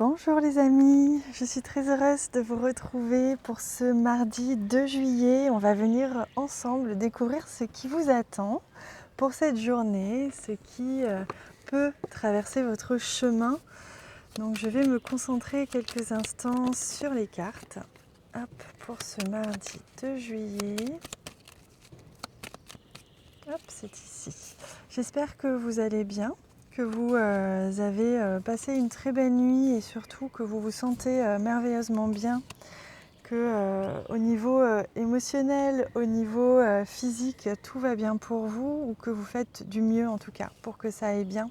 Bonjour les amis, je suis très heureuse de vous retrouver pour ce mardi 2 juillet. On va venir ensemble découvrir ce qui vous attend pour cette journée, ce qui peut traverser votre chemin. Donc je vais me concentrer quelques instants sur les cartes. Hop, pour ce mardi 2 juillet. Hop, c'est ici. J'espère que vous allez bien, que vous avez passé une très belle nuit et surtout que vous vous sentez merveilleusement bien, que au niveau émotionnel, au niveau physique, tout va bien pour vous ou que vous faites du mieux en tout cas pour que ça aille bien.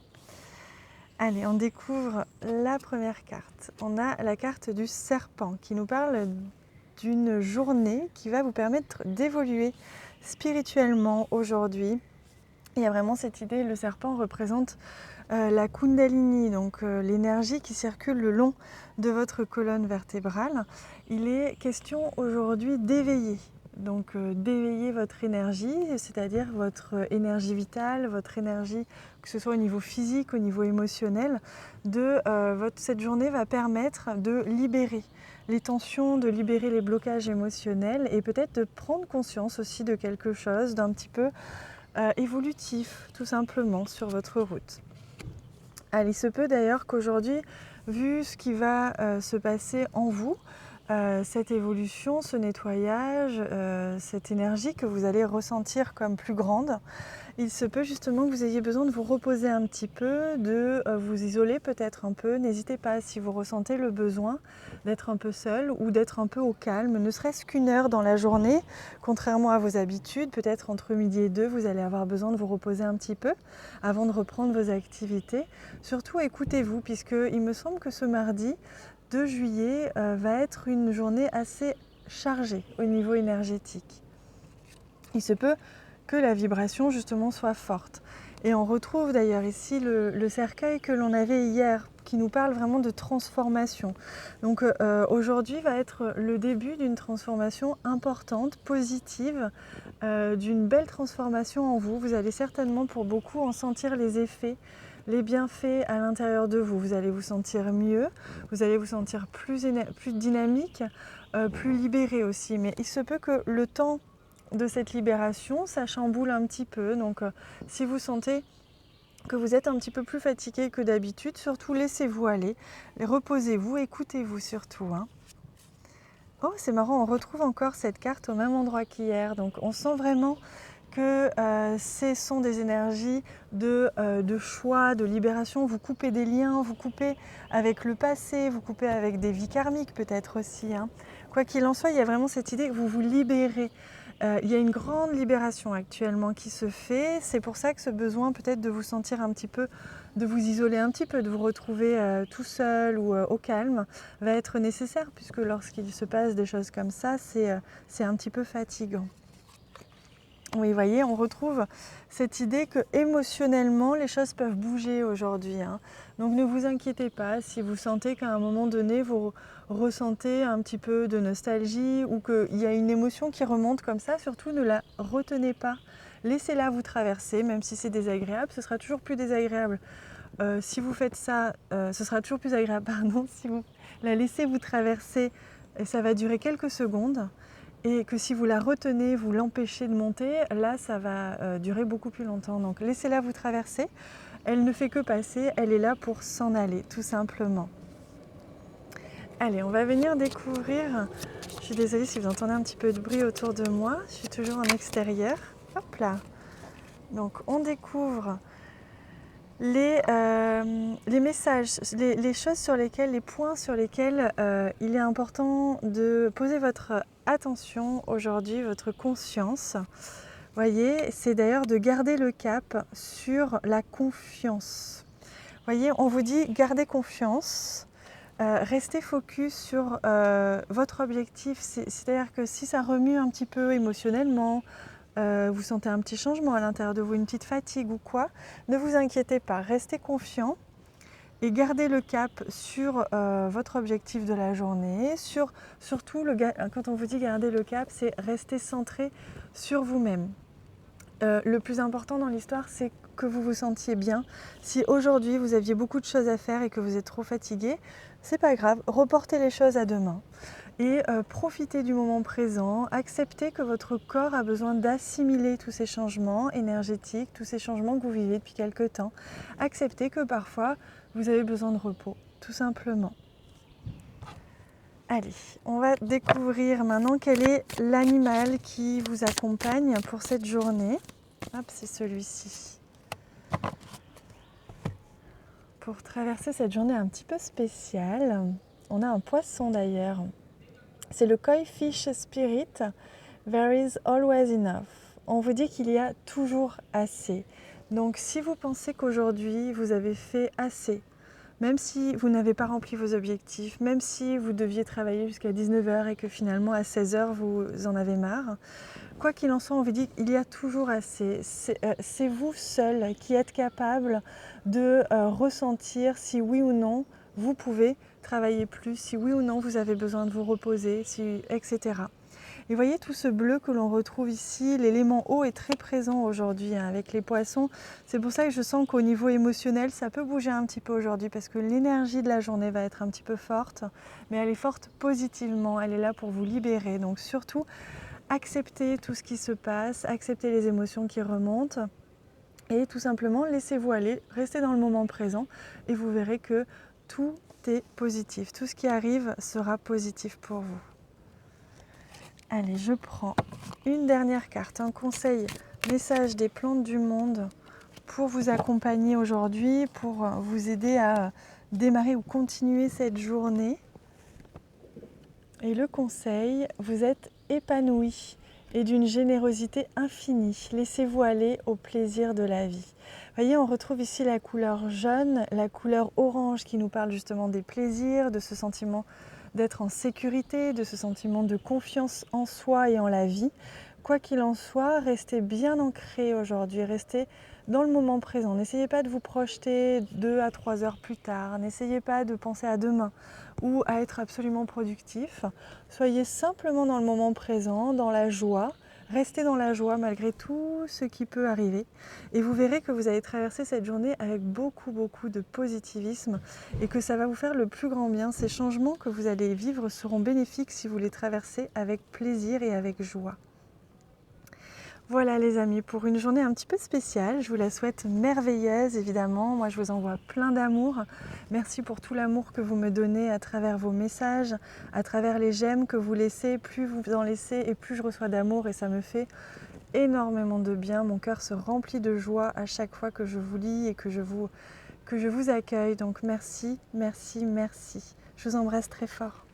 Allez, on découvre la première carte. On a la carte du serpent qui nous parle d'une journée qui va vous permettre d'évoluer spirituellement aujourd'hui. Il y a vraiment cette idée, le serpent représente la Kundalini, donc l'énergie qui circule le long de votre colonne vertébrale. Il est question aujourd'hui d'éveiller, donc d'éveiller votre énergie, c'est-à-dire votre énergie vitale, votre énergie, que ce soit au niveau physique, au niveau émotionnel. Cette journée va permettre de libérer les tensions, de libérer les blocages émotionnels et peut-être de prendre conscience aussi de quelque chose d'un petit peu évolutif, tout simplement, sur votre route. Allez, il se peut d'ailleurs qu'aujourd'hui, vu ce qui va se passer en vous, cette évolution, ce nettoyage, cette énergie que vous allez ressentir comme plus grande, il se peut justement que vous ayez besoin de vous reposer un petit peu, de vous isoler peut-être un peu. N'hésitez pas, si vous ressentez le besoin d'être un peu seul ou d'être un peu au calme, ne serait-ce qu'une heure dans la journée, contrairement à vos habitudes, peut-être entre midi et 2, vous allez avoir besoin de vous reposer un petit peu avant de reprendre vos activités. Surtout écoutez-vous, puisqu'il me semble que ce mardi 2 juillet va être une journée assez chargée au niveau énergétique. Il se peut que la vibration justement soit forte. Et on retrouve d'ailleurs ici le cercueil que l'on avait hier, qui nous parle vraiment de transformation. Donc aujourd'hui va être le début d'une transformation importante, positive, d'une belle transformation en vous. Vous allez certainement pour beaucoup en sentir les effets, les bienfaits à l'intérieur de vous. Vous allez vous sentir mieux, vous allez vous sentir plus dynamique, plus libéré aussi. Mais il se peut que le temps de cette libération, ça chamboule un petit peu. Donc si vous sentez que vous êtes un petit peu plus fatigué que d'habitude, surtout laissez-vous aller, reposez-vous, écoutez-vous surtout. Oh, c'est marrant, on retrouve encore cette carte au même endroit qu'hier. Donc on sent vraiment que ce sont des énergies de choix, de libération. Vous coupez des liens, vous coupez avec le passé, vous coupez avec des vies karmiques peut-être aussi. Quoi qu'il en soit, il y a vraiment cette idée que vous vous libérez. Il y a une grande libération actuellement qui se fait. C'est pour ça que ce besoin peut-être de vous sentir un petit peu, de vous isoler un petit peu, de vous retrouver tout seul ou au calme va être nécessaire, puisque lorsqu'il se passe des choses comme ça, c'est un petit peu fatigant. Oui, vous voyez, on retrouve cette idée que émotionnellement, les choses peuvent bouger aujourd'hui. Donc ne vous inquiétez pas si vous sentez qu'à un moment donné, vous ressentez un petit peu de nostalgie ou qu'il y a une émotion qui remonte comme ça, surtout ne la retenez pas. Laissez-la vous traverser, même si c'est désagréable, ce sera toujours plus désagréable. Si vous faites ça, ce sera toujours plus agréable, pardon, si vous la laissez vous traverser, et ça va durer quelques secondes. Et que si vous la retenez, vous l'empêchez de monter, là ça va durer beaucoup plus longtemps. Donc laissez-la vous traverser, elle ne fait que passer, elle est là pour s'en aller, tout simplement. Allez, on va venir découvrir, je suis désolée si vous entendez un petit peu de bruit autour de moi, je suis toujours en extérieur. Hop là. Donc on découvre les messages, les choses sur lesquelles, les points sur lesquels il est important de poser votre attention aujourd'hui, votre conscience. Voyez, c'est d'ailleurs de garder le cap sur la confiance. Voyez, on vous dit gardez confiance, restez focus sur votre objectif. C'est-à-dire que si ça remue un petit peu émotionnellement, vous sentez un petit changement à l'intérieur de vous, une petite fatigue ou quoi, ne vous inquiétez pas, restez confiant et gardez le cap sur votre objectif de la journée. Surtout, quand on vous dit garder le cap, c'est rester centré sur vous-même. Le plus important dans l'histoire, c'est que vous vous sentiez bien. Si aujourd'hui vous aviez beaucoup de choses à faire et que vous êtes trop fatigué, c'est pas grave, reportez les choses à demain. Et profitez du moment présent, acceptez que votre corps a besoin d'assimiler tous ces changements énergétiques, tous ces changements que vous vivez depuis quelque temps. Acceptez que parfois vous avez besoin de repos, tout simplement. Allez, on va découvrir maintenant quel est l'animal qui vous accompagne pour cette journée. Hop, c'est celui-ci. Pour traverser cette journée un petit peu spéciale, on a un poisson d'ailleurs. C'est le Koi Fish Spirit, There is always enough. On vous dit qu'il y a toujours assez. Donc si vous pensez qu'aujourd'hui vous avez fait assez, même si vous n'avez pas rempli vos objectifs, même si vous deviez travailler jusqu'à 19h et que finalement à 16h vous en avez marre, quoi qu'il en soit, on vous dit qu'il y a toujours assez. C'est vous seul qui êtes capable de ressentir si oui ou non vous pouvez travailler plus, si oui ou non vous avez besoin de vous reposer, etc. Et voyez tout ce bleu que l'on retrouve ici, l'élément eau est très présent aujourd'hui avec les poissons. C'est pour ça que je sens qu'au niveau émotionnel, ça peut bouger un petit peu aujourd'hui parce que l'énergie de la journée va être un petit peu forte, mais elle est forte positivement, elle est là pour vous libérer. Donc surtout, acceptez tout ce qui se passe, acceptez les émotions qui remontent et tout simplement laissez-vous aller, restez dans le moment présent et vous verrez que tout est positif. Tout ce qui arrive sera positif pour vous. Allez, je prends une dernière carte, un conseil, message des plantes du monde pour vous accompagner aujourd'hui, pour vous aider à démarrer ou continuer cette journée. Et le conseil, vous êtes épanoui et d'une générosité infinie. Laissez-vous aller au plaisir de la vie. Vous voyez, on retrouve ici la couleur jaune, la couleur orange qui nous parle justement des plaisirs, de ce sentiment d'être en sécurité, de ce sentiment de confiance en soi et en la vie. Quoi qu'il en soit, restez bien ancré aujourd'hui, restez dans le moment présent. N'essayez pas de vous projeter 2 à 3 heures plus tard, n'essayez pas de penser à demain ou à être absolument productif. Soyez simplement dans le moment présent, dans la joie. Restez dans la joie malgré tout ce qui peut arriver et vous verrez que vous allez traverser cette journée avec beaucoup de positivisme et que ça va vous faire le plus grand bien. Ces changements que vous allez vivre seront bénéfiques si vous les traversez avec plaisir et avec joie. Voilà les amis, pour une journée un petit peu spéciale, je vous la souhaite merveilleuse évidemment. Moi je vous envoie plein d'amour. Merci pour tout l'amour que vous me donnez à travers vos messages, à travers les j'aime que vous laissez. Plus vous en laissez et plus je reçois d'amour et ça me fait énormément de bien. Mon cœur se remplit de joie à chaque fois que je vous lis et que je vous accueille. Donc merci, merci, merci. Je vous embrasse très fort.